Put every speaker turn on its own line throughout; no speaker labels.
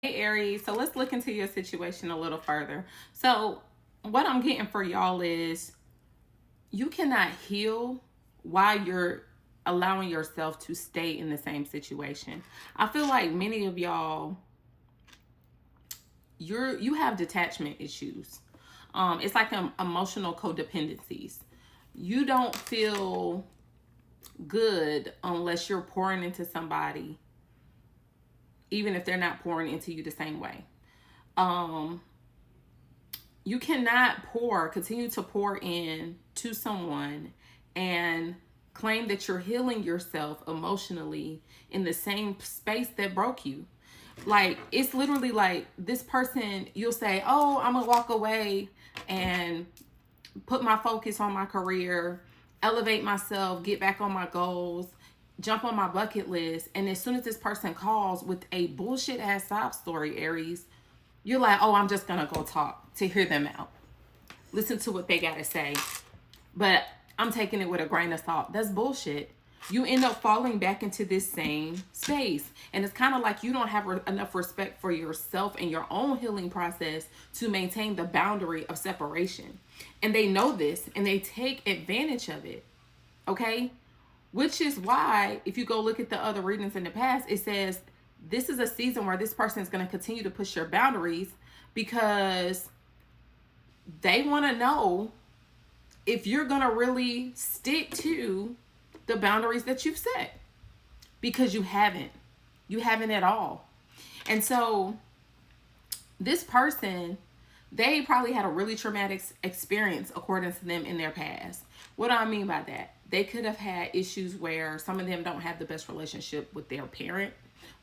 Hey Aries, so let's look into your situation a little further. So, what I'm getting for y'all is you cannot heal while you're allowing yourself to stay in the same situation. I feel like many of y'all you have detachment issues. It's like emotional codependencies. You don't feel good unless you're pouring into somebody, even if they're not pouring into you the same way. Um, you cannot continue to pour in to someone and claim that you're healing yourself emotionally in the same space that broke you. Like, it's literally like this person, you'll say, oh, I'm gonna walk away and put my focus on my career, elevate myself, get back on my goals, jump on my bucket list. And as soon as this person calls with a bullshit ass sob story, Aries, you're like, oh, I'm just gonna go talk to hear them out, listen to what they gotta say. But I'm taking it with a grain of salt. That's bullshit. You end up falling back into this same space. And it's kind of like you don't have enough respect for yourself and your own healing process to maintain the boundary of separation. And they know this and they take advantage of it. Okay? Which is why, if you go look at the other readings in the past, it says this is a season where this person is going to continue to push your boundaries because they want to know if you're going to really stick to the boundaries that you've set, because you haven't. You haven't at all. And so this person, they probably had a really traumatic experience according to them in their past. What do I mean by that? They could have had issues where some of them don't have the best relationship with their parent,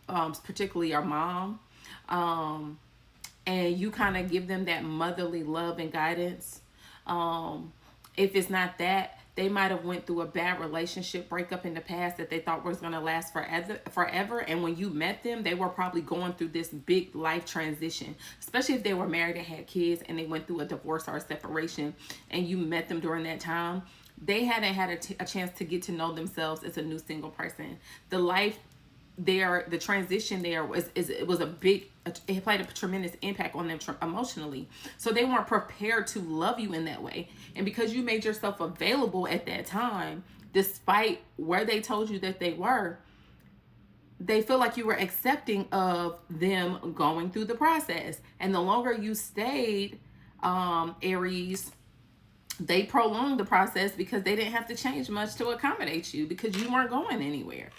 particularly your mom. And you kind of give them that motherly love and guidance. If it's not that, they might have went through a bad relationship breakup in the past that they thought was going to last forever. And when you met them, they were probably going through this big life transition, especially if they were married and had kids and they went through a divorce or a separation and you met them during that time. They hadn't had a chance to get to know themselves as a new single person. The transition there was a big, it played a tremendous impact on them emotionally. So they weren't prepared to love you in that way. And because you made yourself available at that time, despite where they told you that they were, they feel like you were accepting of them going through the process. And the longer you stayed, Aries, they prolonged the process because they didn't have to change much to accommodate you because you weren't going anywhere.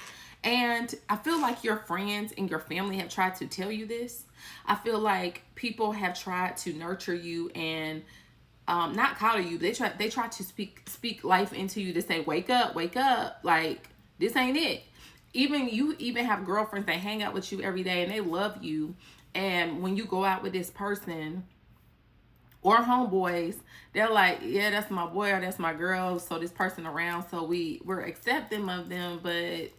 And I feel like your friends and your family have tried to tell you this. I feel like people have tried to nurture you and not coddle you. They try to speak life into you to say, wake up, like this ain't it. You even have girlfriends that hang out with you every day and they love you. And when you go out with this person, or homeboys, they're like, yeah, that's my boy or that's my girl, so this person around, so we're accepting of them, but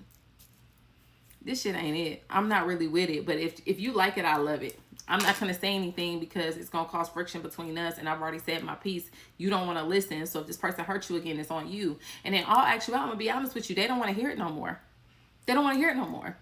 this shit ain't it. I'm not really with it. But if you like it, I love it. I'm not gonna say anything because it's gonna cause friction between us, and I've already said my piece. You don't want to listen, so if this person hurts you again, it's on you. And in all actuality, I'm gonna be honest with you, they don't want to hear it no more. They don't want to hear it no more.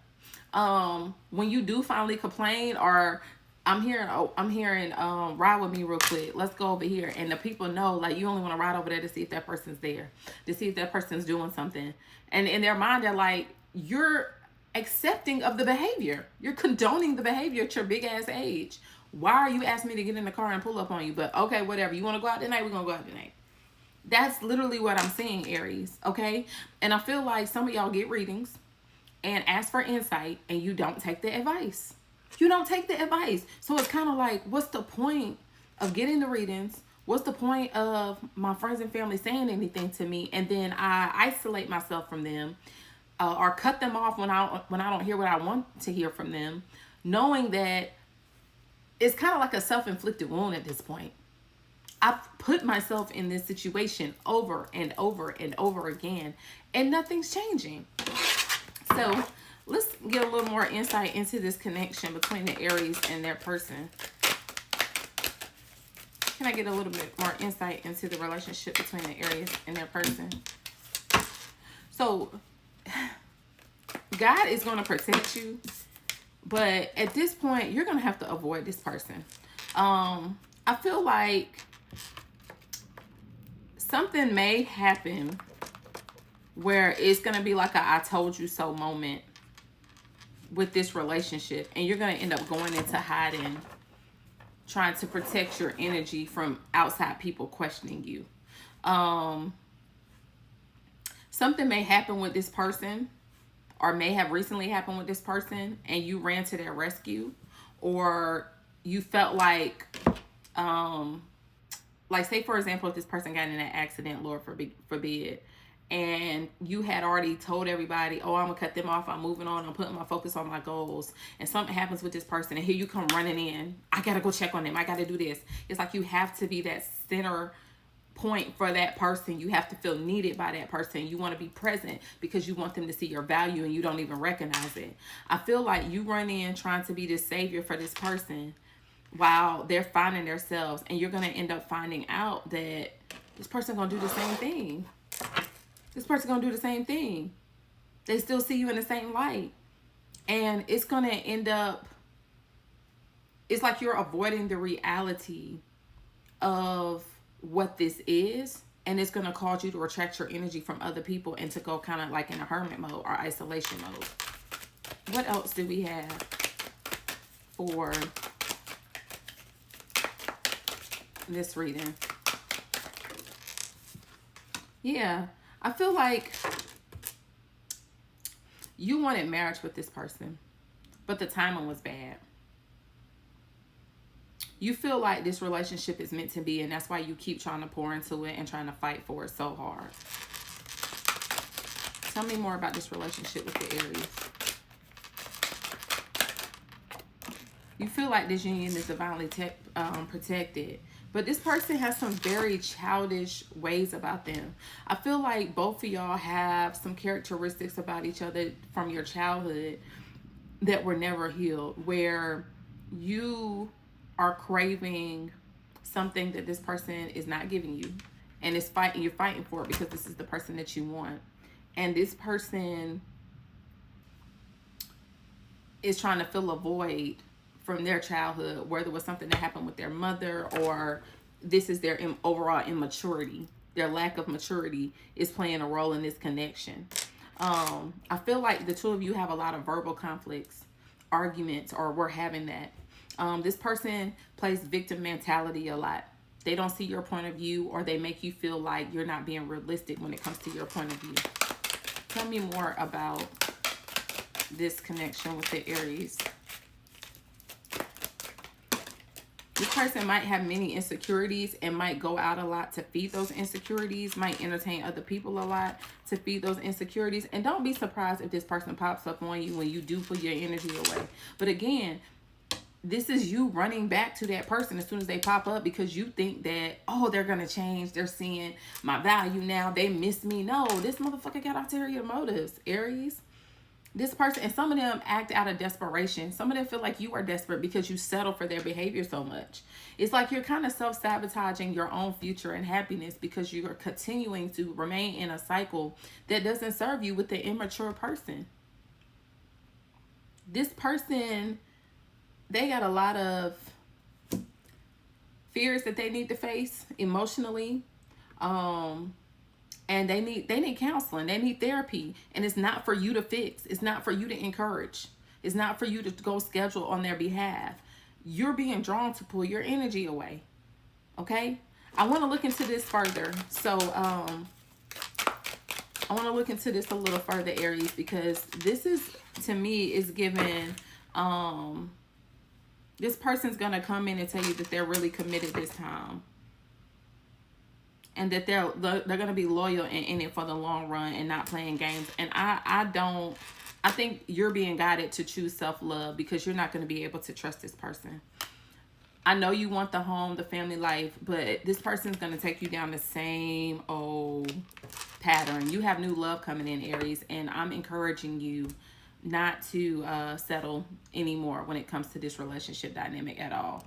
When you do finally complain, or I'm hearing ride with me real quick, let's go over here, and the people know, like, you only want to ride over there to see if that person's there, to see if that person's doing something. And in their mind, they're like, you're accepting of the behavior, you're condoning the behavior at your big ass age. Why are you asking me to get in the car and pull up on you? But okay, whatever, you want to go out tonight, we're gonna go out tonight. That's literally what I'm saying, Aries. Okay. And I feel like some of y'all get readings and ask for insight and you don't take the advice. You don't take the advice. So it's kind of like, what's the point of getting the readings? What's the point of my friends and family saying anything to me, and then I isolate myself from them, or cut them off when I don't hear what I want to hear from them, knowing that it's kind of like a self-inflicted wound at this point. I've put myself in this situation over and over and over again, and nothing's changing. So let's get a little more insight into this connection between the Aries and their person. Can I get a little bit more insight into the relationship between the Aries and their person? So God is going to protect you. But at this point, you're going to have to avoid this person. I feel like something may happen where it's going to be like a I told you so moment with this relationship. And you're going to end up going into hiding, trying to protect your energy from outside people questioning you. Something may happen with this person, or may have recently happened with this person, and you ran to their rescue, or you felt like say for example, if this person got in an accident, Lord forbid, and you had already told everybody, oh, I'm gonna cut them off, I'm moving on, I'm putting my focus on my goals, and something happens with this person, and here you come running in, I gotta go check on them, I gotta do this. It's like you have to be that center point for that person. You have to feel needed by that person. You want to be present because you want them to see your value and you don't even recognize it. I feel like you run in trying to be the savior for this person while they're finding themselves, and you're going to end up finding out that this person going to do the same thing. This person going to do the same thing. They still see you in the same light. And it's going to end up, it's like you're avoiding the reality of what this is, and it's going to cause you to retract your energy from other people and to go kind of like in a hermit mode or isolation mode. What else do we have for this reading? Yeah, I feel like you wanted marriage with this person, but the timing was bad. You feel like this relationship is meant to be, and that's why you keep trying to pour into it and trying to fight for it so hard. Tell me more about this relationship with the Aries. You feel like this union is divinely protected, but this person has some very childish ways about them. I feel like both of y'all have some characteristics about each other from your childhood that were never healed, where you are craving something that this person is not giving you, and you're fighting for it because this is the person that you want, and this person is trying to fill a void from their childhood, whether it was something that happened with their mother, or this is their overall immaturity. Their lack of maturity is playing a role in this connection. I feel like the two of you have a lot of verbal conflicts, arguments, or we're having that. This person plays victim mentality a lot. They don't see your point of view, or they make you feel like you're not being realistic when it comes to your point of view. Tell me more about this connection with the Aries. This person might have many insecurities and might go out a lot to feed those insecurities, might entertain other people a lot to feed those insecurities. And don't be surprised if this person pops up on you when you do put your energy away. But again, this is you running back to that person as soon as they pop up because you think that, oh, they're going to change. They're seeing my value now. They miss me. No, this motherfucker got ulterior motives, Aries. This person, and some of them act out of desperation. Some of them feel like you are desperate because you settle for their behavior so much. It's like you're kind of self-sabotaging your own future and happiness because you are continuing to remain in a cycle that doesn't serve you with the immature person. This person, they got a lot of fears that they need to face emotionally. And they need counseling. They need therapy. And it's not for you to fix. It's not for you to encourage. It's not for you to go schedule on their behalf. You're being drawn to pull your energy away. Okay? I want to look into this further. So, I want to look into this a little further, Aries, because this is, to me, is giving, this person's going to come in and tell you that they're really committed this time. And that they're going to be loyal and in it for the long run and not playing games. And I think you're being guided to choose self-love because you're not going to be able to trust this person. I know you want the home, the family life, but this person's going to take you down the same old pattern. You have new love coming in, Aries, and I'm encouraging you not to settle anymore when it comes to this relationship dynamic at all.